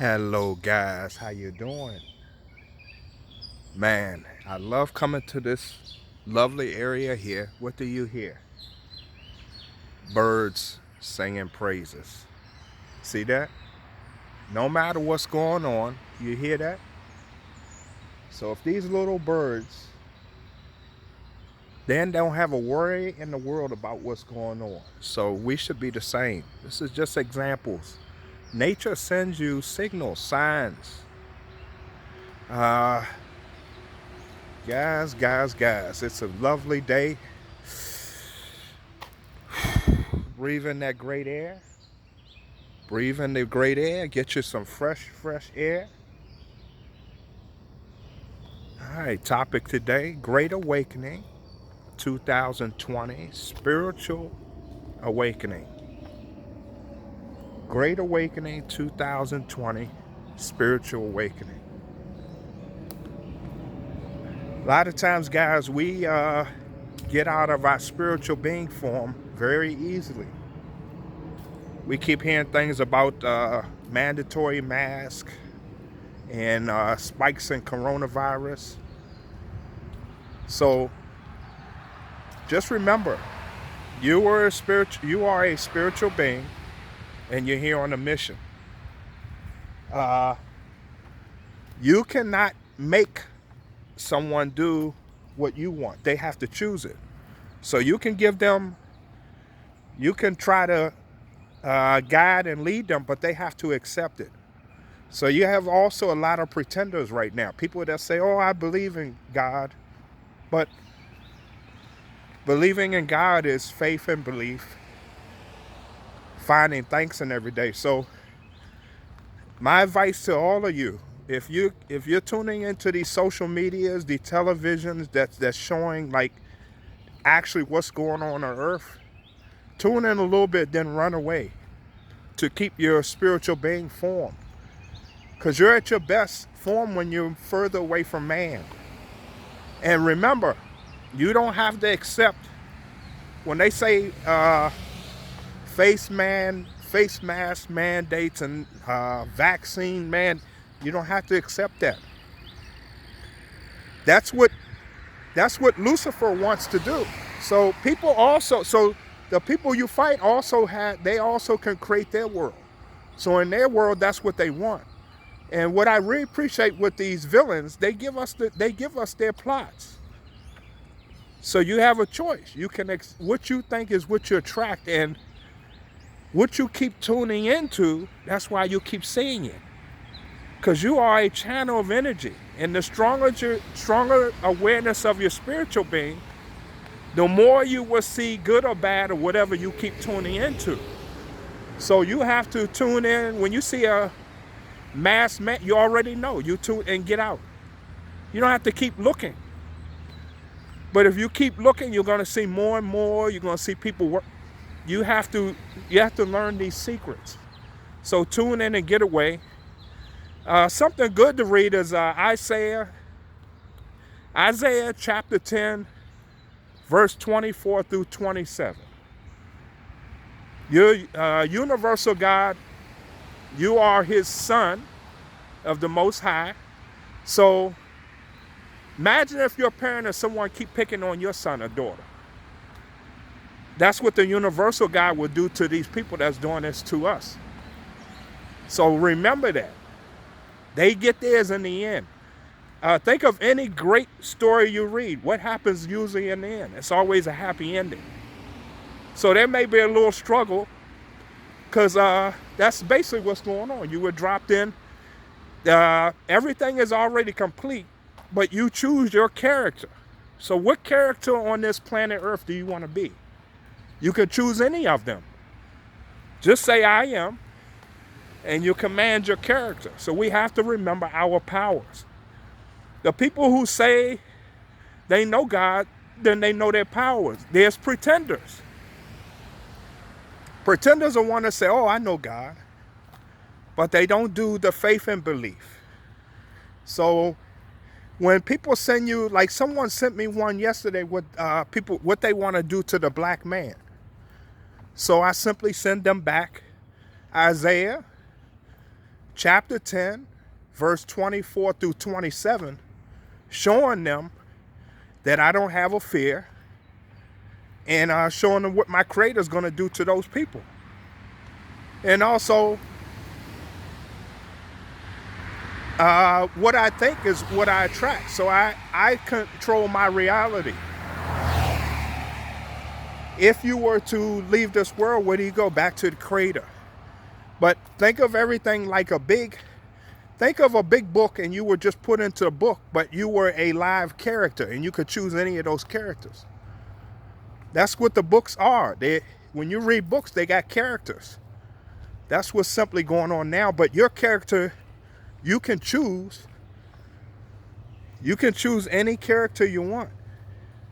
Hello guys, how you doing? Man, I love coming to this lovely area here. What do you hear? Birds singing praises. See that? No matter what's going on, you hear that? So if these little birds then don't have a worry in the world about what's going on. So we should be the same. This is just examples. Nature sends you signals, signs. Uh guys, it's a lovely day. Breathe in that great air. Breathe in the great air. Get you some fresh air. All right, topic today, Great Awakening 2020, Spiritual Awakening. Great Awakening 2020, Spiritual Awakening. A lot of times, guys, we get out of our spiritual being form very easily. We keep hearing things about mandatory mask and spikes in coronavirus. So just remember, you are a spiritual being, and you're here on a mission. You cannot make someone do what you want. They have to choose it. So you can try to guide and lead them, but they have to accept it. So you have also a lot of pretenders right now. People that say, oh, I believe in God. But believing in God is faith and belief, finding thanks in every day. So my advice to all of you, if you're tuning into these social medias, the televisions that's showing like actually what's going on earth, tune in a little bit, then run away to keep your spiritual being formed. Because you're at your best form when you're further away from man. And remember, you don't have to accept when they say face mask mandates and vaccine man. You don't have to accept that. That's what Lucifer wants to do. So the people you fight they also can create their world. So in their world, that's what they want. And what I really appreciate with these villains, they give us their plots. So you have a choice. You can what you think is what you attract, and what you keep tuning into. That's why you keep seeing it, because you are a channel of energy. And the stronger awareness of your spiritual being, the more you will see good or bad or whatever you keep tuning into. So you have to tune in when you see a mass man, you already know. You tune and get out. You don't have to keep looking. But if you keep looking, you're going to see more and more. You're going to see people work. You have to learn these secrets. So tune in and get away. Something good to read is Isaiah chapter 10, verse 24 through 27. You're universal God. You are his son of the Most High. So imagine if your parent or someone keep picking on your son or daughter. That's what the universal God will do to these people that's doing this to us. So remember that. They get theirs in the end. Think of any great story you read. What happens usually in the end? It's always a happy ending. So there may be a little struggle, because that's basically what's going on. You were dropped in. Everything is already complete, but you choose your character. So what character on this planet Earth do you want to be? You could choose any of them. Just say I am, and you command your character. So we have to remember our powers. The people who say they know God, then they know their powers. There's pretenders. Pretenders are one to say, oh, I know God. But they don't do the faith and belief. So when people send you, like someone sent me one yesterday with what they want to do to the black man. So I simply send them back Isaiah chapter 10, verse 24 through 27, showing them that I don't have a fear, and showing them what my Creator is going to do to those people. And also, what I think is what I attract. So I control my reality. If you were to leave this world, where do you go? Back to the Creator. But think of everything like think of a big book, and you were just put into a book, but you were a live character, and you could choose any of those characters. That's what the books are. When you read books, they got characters. That's what's simply going on now. But your character, you can choose. You can choose any character you want.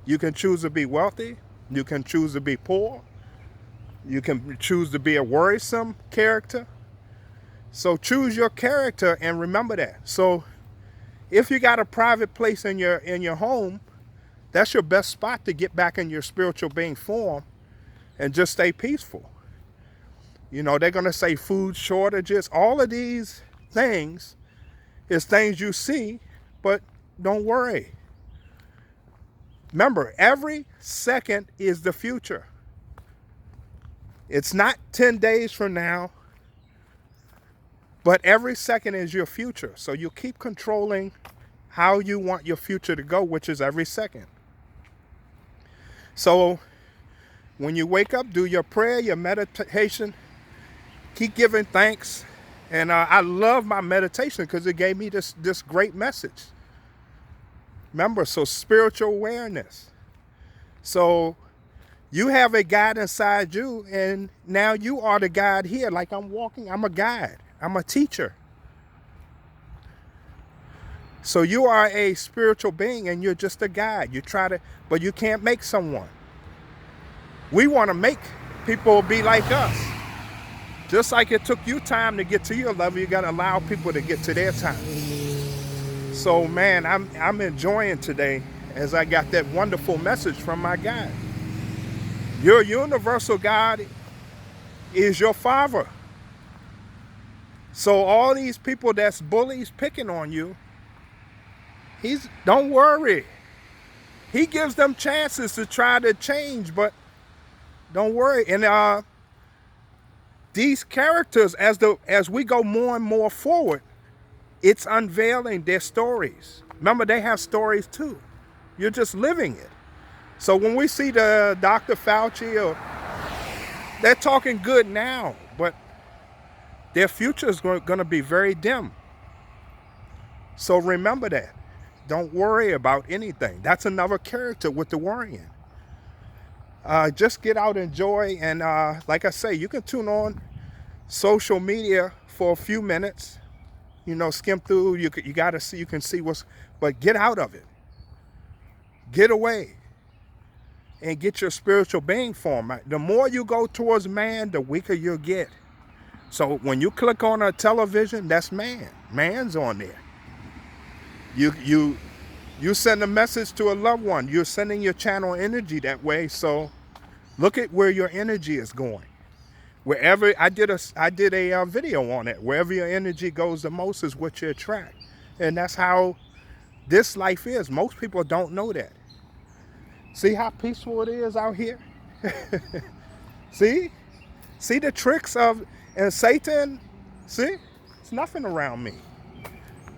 You can choose to be wealthy. You can choose to be poor. You can choose to be a worrisome character. So choose your character and remember that. So if you got a private place in your home, that's your best spot to get back in your spiritual being form and just stay peaceful. You know, they're going to say food shortages. All of these things is things you see, but don't worry. Remember, every second is the future. It's not 10 days from now, but every second is your future. So you keep controlling how you want your future to go, which is every second. So when you wake up, do your prayer, your meditation, keep giving thanks. And I love my meditation because it gave me this great message. Remember, so spiritual awareness. So you have a guide inside you, and now you are the guide here. Like I'm walking, I'm a guide. I'm a teacher. So you are a spiritual being, and you're just a guide. You try to, but you can't make someone. We want to make people be like us. Just like it took you time to get to your level, you got to allow people to get to their time. So man, I'm enjoying today as I got that wonderful message from my guide. Your universal God is your father. So all these people that's bullies picking on you, don't worry. He gives them chances to try to change, but don't worry. And these characters, as we go more and more forward, it's unveiling their stories. Remember, they have stories too. You're just living it. So when we see the Dr. Fauci, they're talking good now, but their future is going to be very dim. So remember that. Don't worry about anything. That's another character with the worrying. Just get out, enjoy, and like I say, you can tune on social media for a few minutes. You know, skim through. You got to see. You can see but get out of it. Get away, and get your spiritual being form. The more you go towards man, the weaker you'll get. So when you click on a television, that's man. Man's on there. You send a message to a loved one. You're sending your channel energy that way. So look at where your energy is going. Wherever I did a video on it. Wherever your energy goes the most is what you attract. And that's how this life is. Most people don't know that. See how peaceful it is out here? See the tricks of and Satan. See, it's nothing around me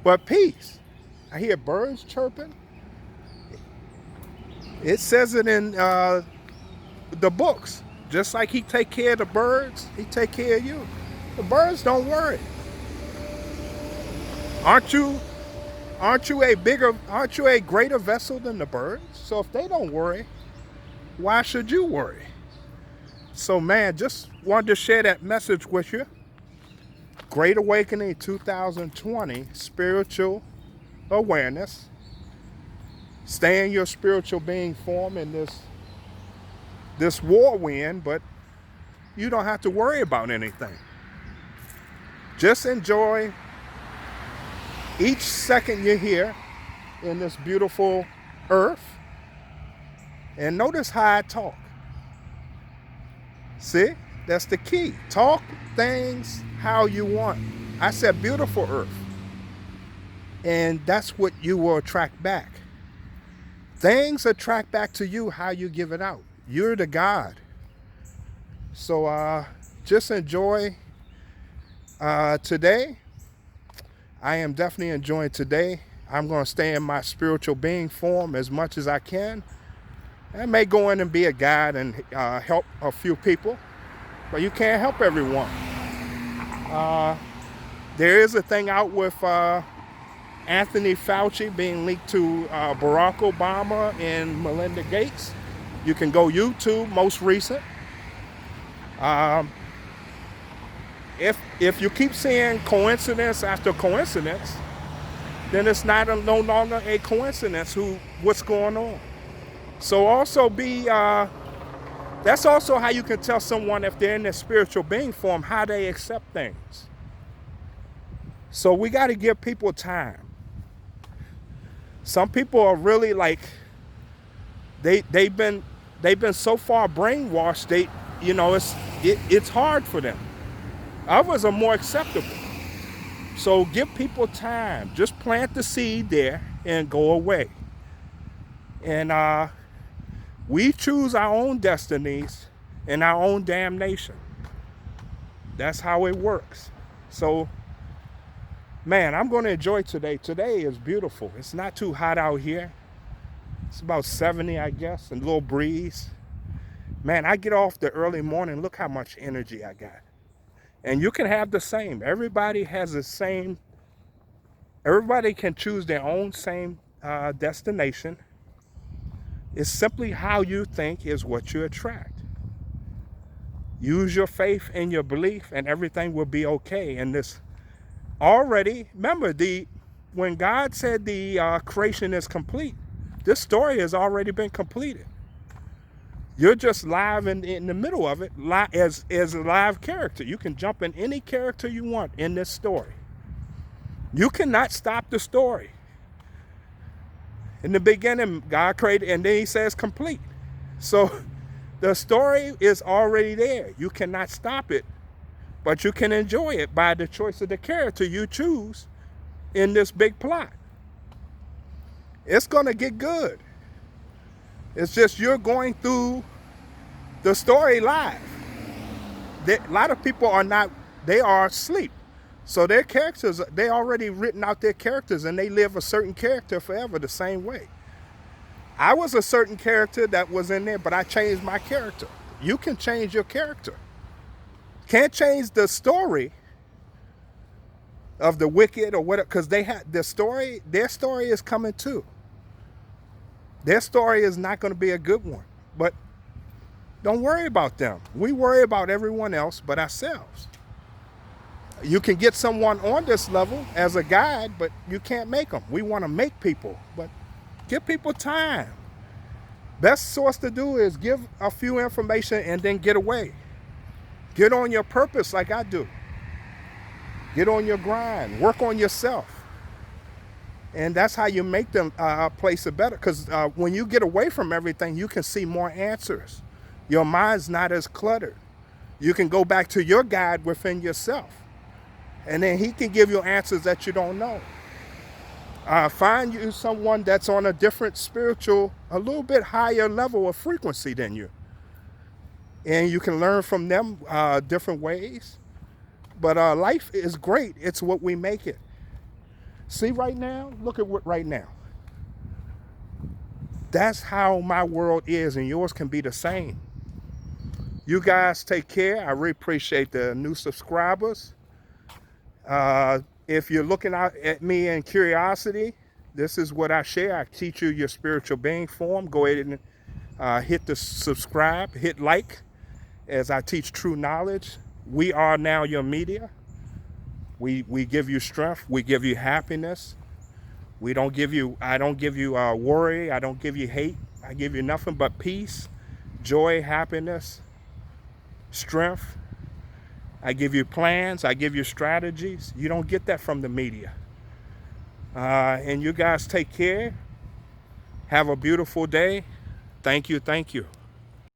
but peace. I hear birds chirping. It says it in the books. Just like he take care of the birds, he take care of you. The birds don't worry. Aren't you a greater vessel than the birds? So if they don't worry, why should you worry? So man, just wanted to share that message with you. Great Awakening 2020, spiritual awareness. Stay in your spiritual being form in this whirlwind, but you don't have to worry about anything. Just enjoy each second you're here in this beautiful earth, and notice how I talk. See, that's the key. Talk things how you want. I said beautiful earth. And that's what you will attract back. Things attract back to you how you give it out. You're the God. So just enjoy today. I am definitely enjoying today. I'm going to stay in my spiritual being form as much as I can. I may go in and be a guide and help a few people, but you can't help everyone. There is a thing out with Anthony Fauci being linked to Barack Obama and Melinda Gates. You can go YouTube, most recent. If you keep seeing coincidence after coincidence, then it's no longer a coincidence what's going on. So also that's also how you can tell someone if they're in their spiritual being form, how they accept things. So we got to give people time. Some people are really like, they've been so far brainwashed, it's hard for them. Others are more acceptable. So give people time. Just plant the seed there and go away. And we choose our own destinies and our own damnation. That's how it works. So, man, I'm going to enjoy today. Today is beautiful. It's not too hot out here. It's about 70, I guess, and a little breeze. Man, I get off the early morning. Look how much energy I got. And you can have the same. Everybody has the same. Everybody can choose their own same destination. It's simply how you think is what you attract. Use your faith and your belief and everything will be okay. And this already, remember, when God said the creation is complete, this story has already been completed. You're just live in the middle of it as a live character. You can jump in any character you want in this story. You cannot stop the story. In the beginning, God created, and then he says complete. So the story is already there. You cannot stop it, but you can enjoy it by the choice of the character you choose in this big plot. It's going to get good. It's just you're going through the story live. A lot of people they are asleep. So their characters, they already written out their characters and they live a certain character forever the same way. I was a certain character that was in there, but I changed my character. You can change your character. Can't change the story of the wicked or whatever, because their story is coming too. Their story is not going to be a good one, but don't worry about them. We worry about everyone else but ourselves. You can get someone on this level as a guide, but you can't make them. We want to make people, but give people time. Best source to do is give a few information and then get away. Get on your purpose like I do. Get on your grind. Work on yourself. And that's how you make them place it better. Because when you get away from everything, you can see more answers. Your mind's not as cluttered. You can go back to your guide within yourself. And then he can give you answers that you don't know. Find you someone that's on a different spiritual, a little bit higher level of frequency than you. And you can learn from them different ways. But life is great. It's what we make it. See right now? Look at what right now. That's how my world is, and yours can be the same. You guys take care. I really appreciate the new subscribers. If you're looking out at me in curiosity, this is what I share. I teach you your spiritual being form. Go ahead and hit the subscribe, hit like, as I teach true knowledge. We are now your media. We give you strength. We give you happiness. I don't give you worry. I don't give you hate. I give you nothing but peace, joy, happiness, strength. I give you plans. I give you strategies. You don't get that from the media. And you guys take care. Have a beautiful day. Thank you. Thank you.